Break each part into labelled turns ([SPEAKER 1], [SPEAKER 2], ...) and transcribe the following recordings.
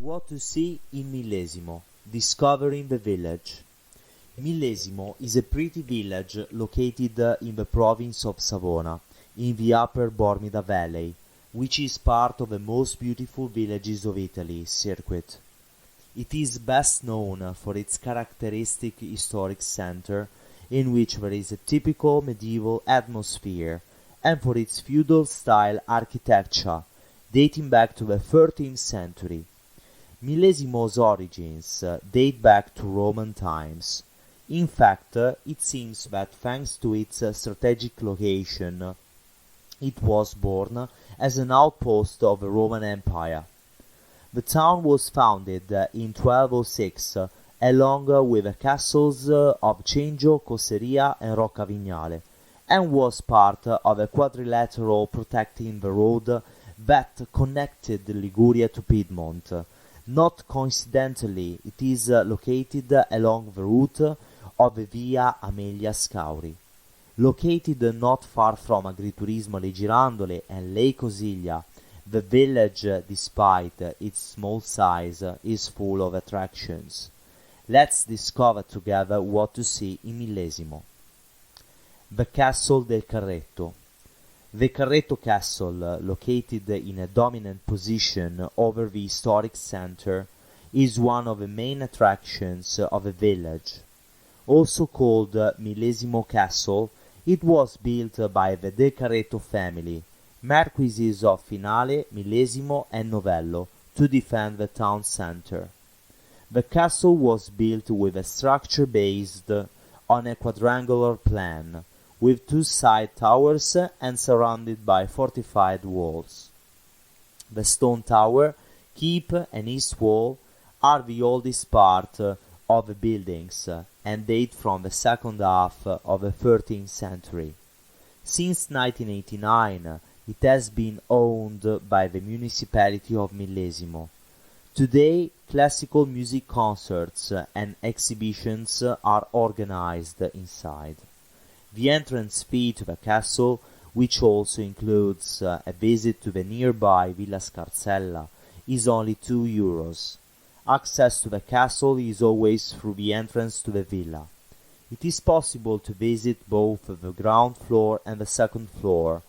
[SPEAKER 1] What to see in Millesimo? Discovering the village. Millesimo is a pretty village located in the province of Savona, in the upper Bormida Valley, which is part of the most beautiful villages of Italy circuit. It is best known for its characteristic historic center, in which there is a typical medieval atmosphere, and for its feudal-style architecture, dating back to the 13th century. Millesimo's origins date back to Roman times. In fact, it seems that thanks to its strategic location, it was born as an outpost of the Roman Empire. The town was founded in 1206 along with the castles of Cengio, Coseria and Roccavignale, and was part of a quadrilateral protecting the road that connected Liguria to Piedmont. Not coincidentally, it is located along the route of the Via Amelia Scauri. Located not far from Agriturismo Le Girandole and Lake Osiglia, the village, despite its small size, is full of attractions. Let's discover together what to see in Millesimo. The Castle del Carretto. The Carretto Castle, located in a dominant position over the historic center, is one of the main attractions of the village. Also called Millesimo Castle, it was built by the De Carretto family, Marquises of Finale, Millesimo and Novello, to defend the town center. The castle was built with a structure based on a quadrangular plan, with two side towers and surrounded by fortified walls. The stone tower, keep and east wall are the oldest part of the buildings and date from the second half of the 13th century. Since 1989, it has been owned by the municipality of Millesimo. Today, classical music concerts and exhibitions are organized inside. The entrance fee to the castle, which also includes a visit to the nearby Villa Scarsella, is only €2. Access to the castle is always through the entrance to the villa. It is possible to visit both the ground floor and the second floor,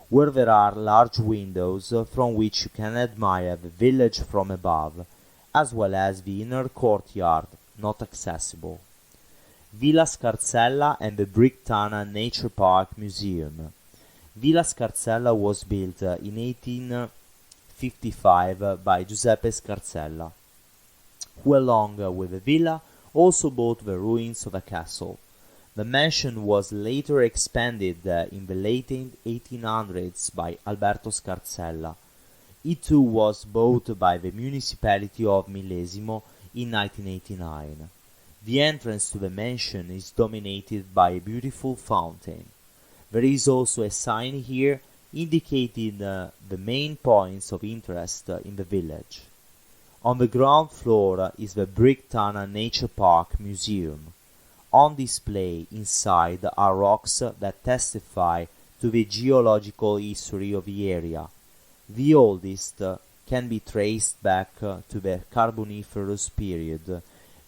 [SPEAKER 1] where there are large windows from which you can admire the village from above, as well as the inner courtyard, not accessible. Villa Scarsella and the Bricktana Nature Park Museum. Villa Scarsella was built in 1855 by Giuseppe Scarsella, who along with the villa also bought the ruins of a castle. The mansion was later expanded in the late 1800s by Alberto Scarsella. It too was bought by the municipality of Millesimo in 1989. The entrance to the mansion is dominated by a beautiful fountain. There is also a sign here indicating the main points of interest in the village. On the ground floor is the Bricktana Nature Park Museum. On display inside are rocks that testify to the geological history of the area. The oldest can be traced back to the Carboniferous period,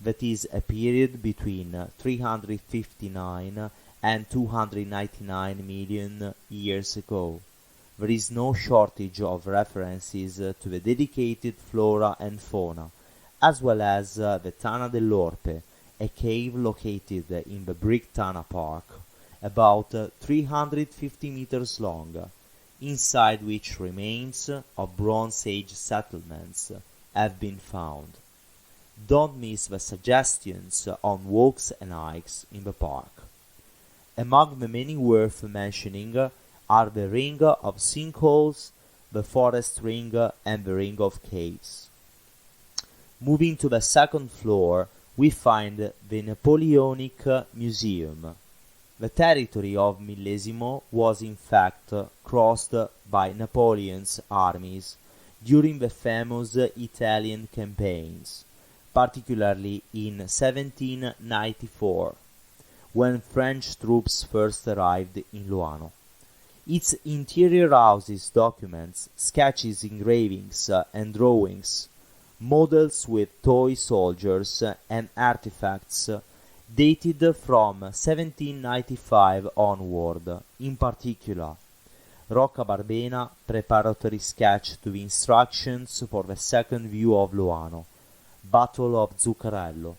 [SPEAKER 1] that is a period between 359 and 299 million years ago. There is no shortage of references to the dedicated flora and fauna, as well as the Tana dell'Orpe, a cave located in the Bricktana Park, about 350 meters long, inside which remains of Bronze Age settlements have been found. Don't miss the suggestions on walks and hikes in the park. Among the many worth mentioning are the Ring of Sinkholes, the Forest Ring, and the Ring of Caves. Moving to the second floor, we find the Napoleonic Museum. The territory of Millesimo was in fact crossed by Napoleon's armies during the famous Italian campaigns, particularly in 1794, when French troops first arrived in Luano. Its interior houses documents sketches, engravings, and drawings, models with toy soldiers and artifacts dated from 1795 onward, in particular Rocca Barbena preparatory sketch to the instructions for the second view of Luano, Battle of Zuccarello,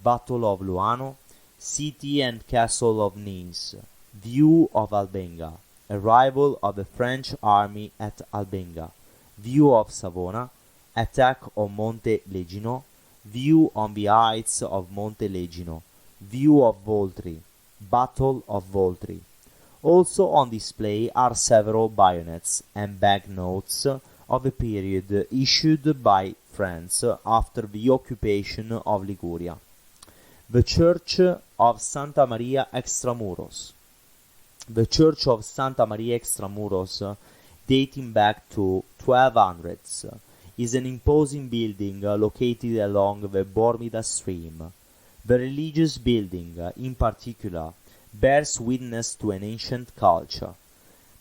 [SPEAKER 1] Battle of Luano, City and Castle of Nice, View of Albenga, Arrival of the French army at Albenga, View of Savona, Attack on Monte Legino, View on the heights of Monte Legino, View of Voltri, Battle of Voltri. Also on display are several bayonets and banknotes of the period issued by France after the occupation of Liguria. The Church of Santa Maria Extramuros. The Church of Santa Maria Extramuros, dating back to 1200s, is an imposing building located along the Bormida stream. The religious building, in particular, bears witness to an ancient culture.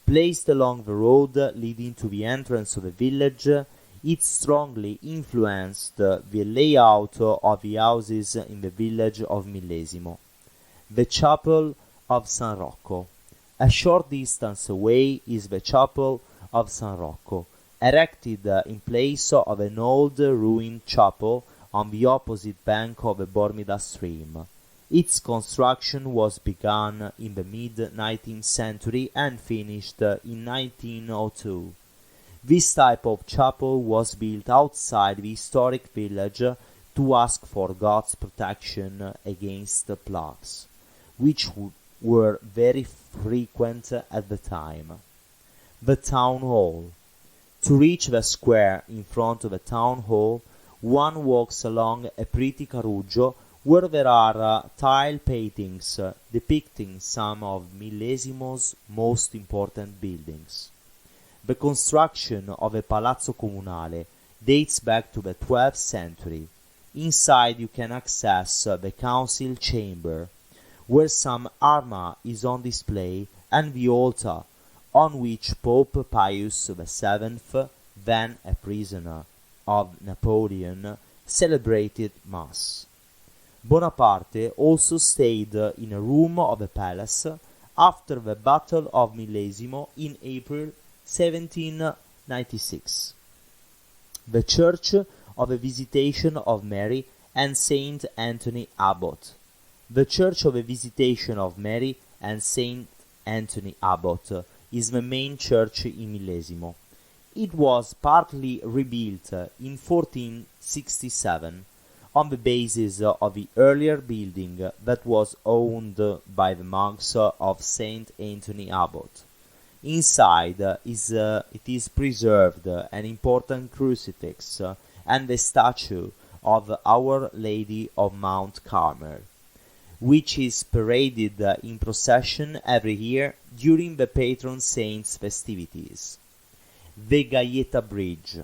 [SPEAKER 1] Placed along the road leading to the entrance of the village, it strongly influenced the layout of the houses in the village of Millesimo. The Chapel of San Rocco. A short distance away is the Chapel of San Rocco, erected in place of an old ruined chapel on the opposite bank of the Bormida stream. Its construction was begun in the mid-19th century and finished in 1902. This type of chapel was built outside the historic village to ask for God's protection against the plagues, which were very frequent at the time. The Town Hall. To reach the square in front of the Town Hall, one walks along a pretty carruggio where there are tile paintings depicting some of Millesimo's most important buildings. The construction of a Palazzo Comunale dates back to the 12th century. Inside you can access the council chamber, where some armor is on display, and the altar, on which Pope Pius VII, then a prisoner of Napoleon, celebrated Mass. Bonaparte also stayed in a room of the palace after the Battle of Millesimo in April 1796. The Church of the Visitation of Mary and Saint Anthony Abbot. The Church of the Visitation of Mary and Saint Anthony Abbot is the main church in Millesimo. It was partly rebuilt in 1467 on the basis of the earlier building that was owned by the monks of Saint Anthony Abbot. Inside it is preserved an important crucifix and the statue of Our Lady of Mount Carmel, which is paraded in procession every year during the patron saint's festivities. The Gaieta Bridge.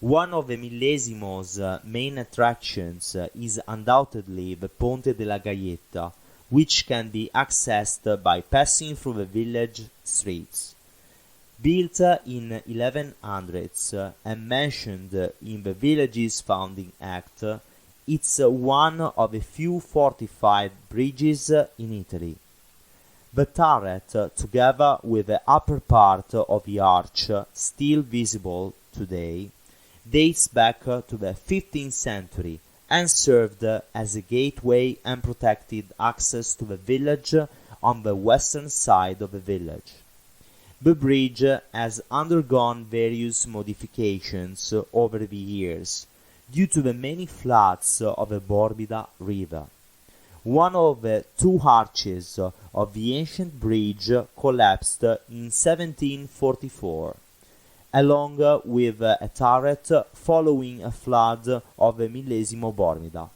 [SPEAKER 1] One of the Millesimo's main attractions is undoubtedly the Ponte della Gaieta, which can be accessed by passing through the village streets. Built in 1100s and mentioned in the village's founding act, it's one of the few fortified bridges in Italy. The turret, together with the upper part of the arch, still visible today, dates back to the 15th century and served as a gateway and protected access to the village on the western side of the village. The bridge has undergone various modifications over the years due to the many floods of the Bormida River. One of the two arches of the ancient bridge collapsed in 1744, along with a turret following a flood of the Millesimo Bormida.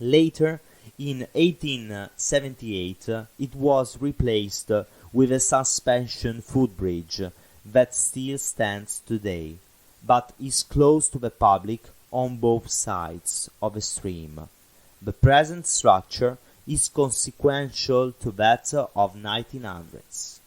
[SPEAKER 1] Later, in 1878, it was replaced with a suspension footbridge that still stands today, but is closed to the public on both sides of the stream. The present structure is consequential to that of 1900s.